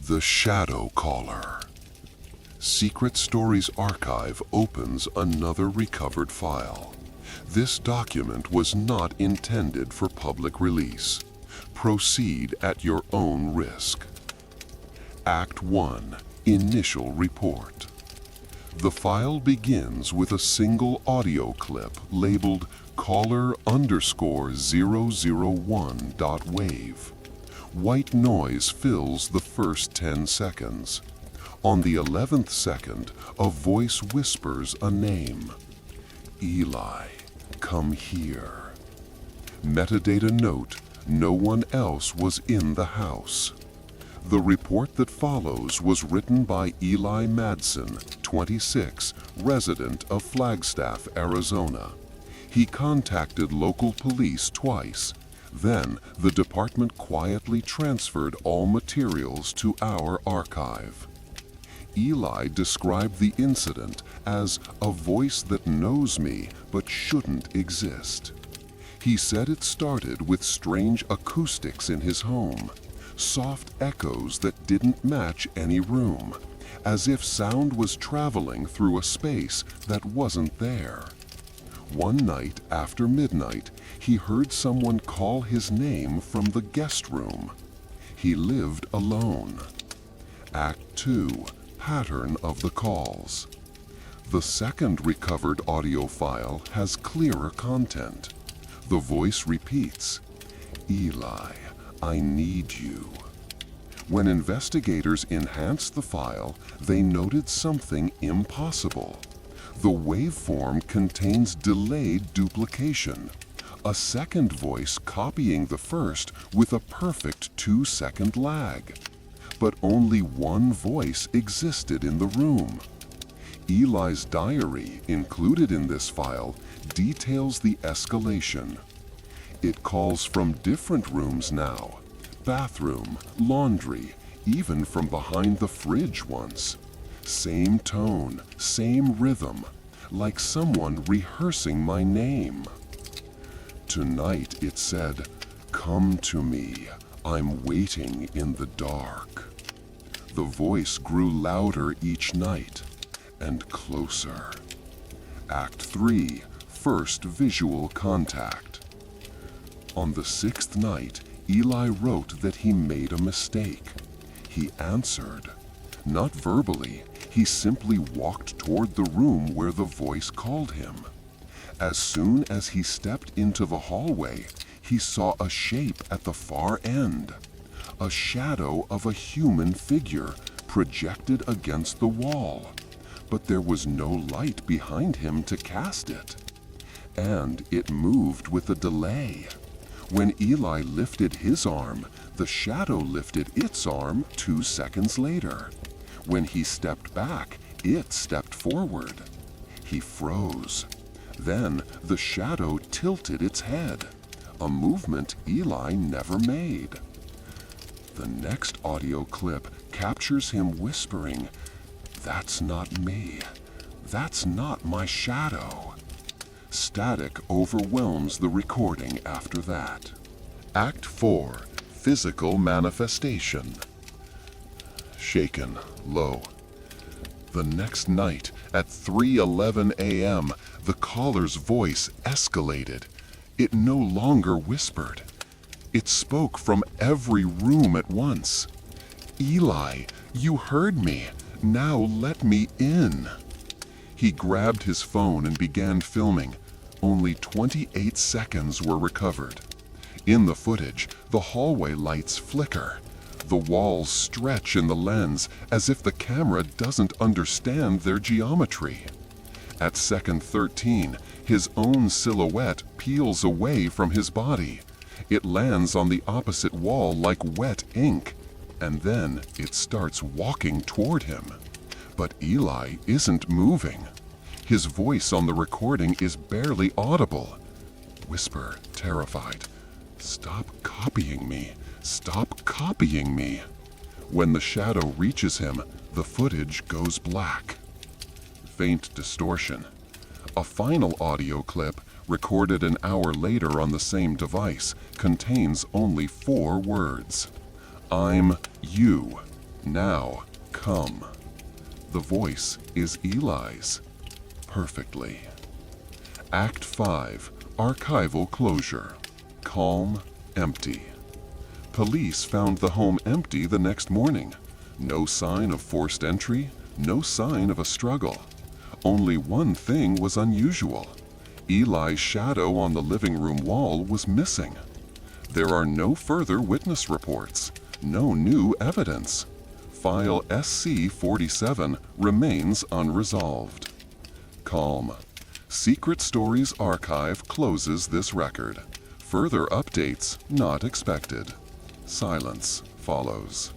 The Shadow Caller. Secret Stories Archive opens another recovered file. This document was not intended for public release. Proceed at your own risk. Act 1. Initial Report. The file begins with a single audio clip labeled caller_001.wave. White noise fills the first 10 seconds. On the 11th second, a voice whispers a name. Eli, come here. Metadata note: no one else was in the house. The report that follows was written by Eli Madsen, 26, resident of Flagstaff, Arizona. He contacted local police twice. Then, the department quietly transferred all materials to our archive. Eli described the incident as a voice that knows me but shouldn't exist. He said it started with strange acoustics in his home, soft echoes that didn't match any room, as if sound was traveling through a space that wasn't there. One night after midnight, he heard someone call his name from the guest room. He lived alone. Act 2. Pattern of the calls. The second recovered audio file has clearer content. The voice repeats, Eli, I need you. When investigators enhanced the file, they noted something impossible. The waveform contains delayed duplication, a second voice copying the first with a perfect 2-second lag. But only one voice existed in the room. Eli's diary, included in this file, details the escalation. It calls from different rooms now: bathroom, laundry, even from behind the fridge once. Same tone, same rhythm, like someone rehearsing my name. Tonight it said, come to me, I'm waiting in the dark. The voice grew louder each night and closer. Act 3. First visual contact. On the 6th night, Eli wrote that he made a mistake. He answered. Not verbally, he simply walked toward the room where the voice called him. As soon as he stepped into the hallway, he saw a shape at the far end. A shadow of a human figure projected against the wall, but there was no light behind him to cast it. And it moved with a delay. When Eli lifted his arm, the shadow lifted its arm 2 seconds later. When he stepped back, it stepped forward. He froze. Then the shadow tilted its head, a movement Eli never made. The next audio clip captures him whispering, "That's not me. That's not my shadow." Static overwhelms the recording after that. Act 4. Physical manifestation. Shaken, low. The next night, at 3:11 a.m., the caller's voice escalated. It no longer whispered. It spoke from every room at once. Eli, you heard me. Now let me in. He grabbed his phone and began filming. Only 28 seconds were recovered. In the footage, the hallway lights flicker. The walls stretch in the lens as if the camera doesn't understand their geometry. At second 13, his own silhouette peels away from his body. It lands on the opposite wall like wet ink, and then it starts walking toward him. But Eli isn't moving. His voice on the recording is barely audible. Whisper, terrified, "Stop copying me. Stop copying me." When the shadow reaches him, the footage goes black. Faint distortion. A final audio clip, recorded an hour later on the same device, contains only 4 words. I'm you. Now, come. The voice is Eli's. Perfectly. Act 5. Archival closure. Calm, empty. Police found the home empty the next morning. No sign of forced entry, no sign of a struggle. Only one thing was unusual. Eli's shadow on the living room wall was missing. There are no further witness reports, no new evidence. File SC-47 remains unresolved. Calm. Secret Stories Archive closes this record. Further updates not expected. Silence follows.